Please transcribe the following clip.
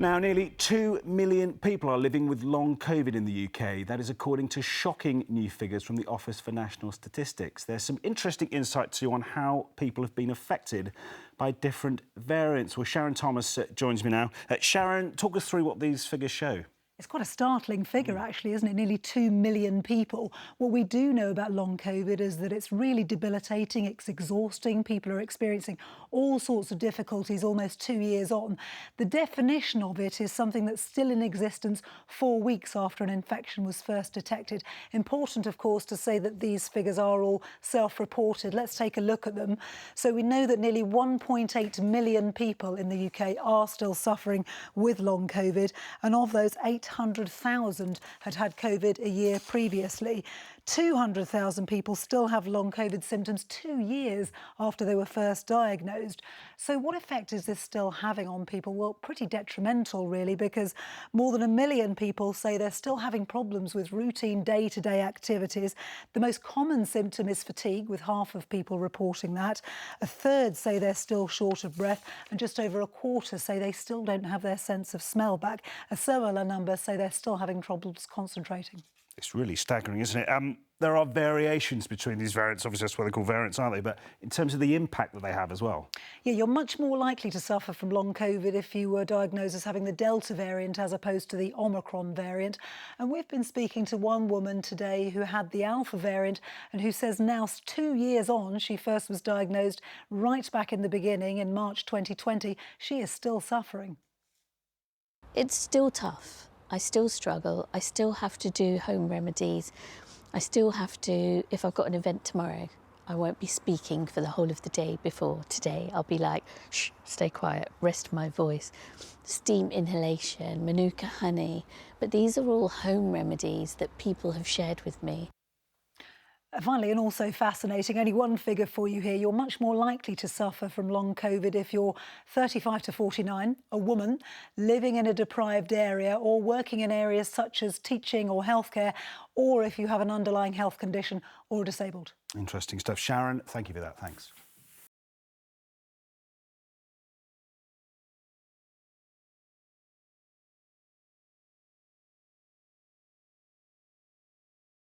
Now, nearly 2 million people are living with long COVID in the UK. That is according to shocking new figures from the Office for National Statistics. There's some interesting insight too on how people have been affected by different variants. Well, Sharon Thomas joins me now. Sharon, talk us through what these figures show. It's quite a startling figure, actually, isn't it? Nearly 2 million people. What we do know about long COVID is that it's really debilitating, it's exhausting. People are experiencing all sorts of difficulties almost 2 years on. The definition of it is something that's still in existence 4 weeks after an infection was first detected. Important, of course, to say that these figures are all self-reported. Let's take a look at them. So we know that nearly 1.8 million people in the UK are still suffering with long COVID, and of those, 800,000 had had COVID a year previously. 200,000 people still have long COVID symptoms 2 years after they were first diagnosed. So what effect is this still having on people? Well, pretty detrimental, really, because more than 1 million people say they're still having problems with routine day-to-day activities. The most common symptom is fatigue, with half of people reporting that. A third say they're still short of breath, and just over a quarter say they still don't have their sense of smell back. A similar number say they're still having troubles concentrating. It's really staggering, isn't it? There are variations between these variants. Obviously, that's what they're called variants, aren't they? But in terms of the impact that they have as well. Yeah, you're much more likely to suffer from long COVID if you were diagnosed as having the Delta variant as opposed to the Omicron variant. And we've been speaking to one woman today who had the Alpha variant and who says now, 2 years on, she first was diagnosed right back in the beginning in March 2020. She is still suffering. It's still tough. I still struggle. I still have to do home remedies. I still have to, if I've got an event tomorrow, I won't be speaking for the whole of the day before today. I'll be like, shh, stay quiet, rest my voice. Steam inhalation, Manuka honey. But these are all home remedies that people have shared with me. Finally, and also fascinating, only one figure for you here. You're much more likely to suffer from long COVID if you're 35 to 49, a woman, living in a deprived area or working in areas such as teaching or healthcare, or if you have an underlying health condition or are disabled. Interesting stuff. Sharon, thank you for that. Thanks.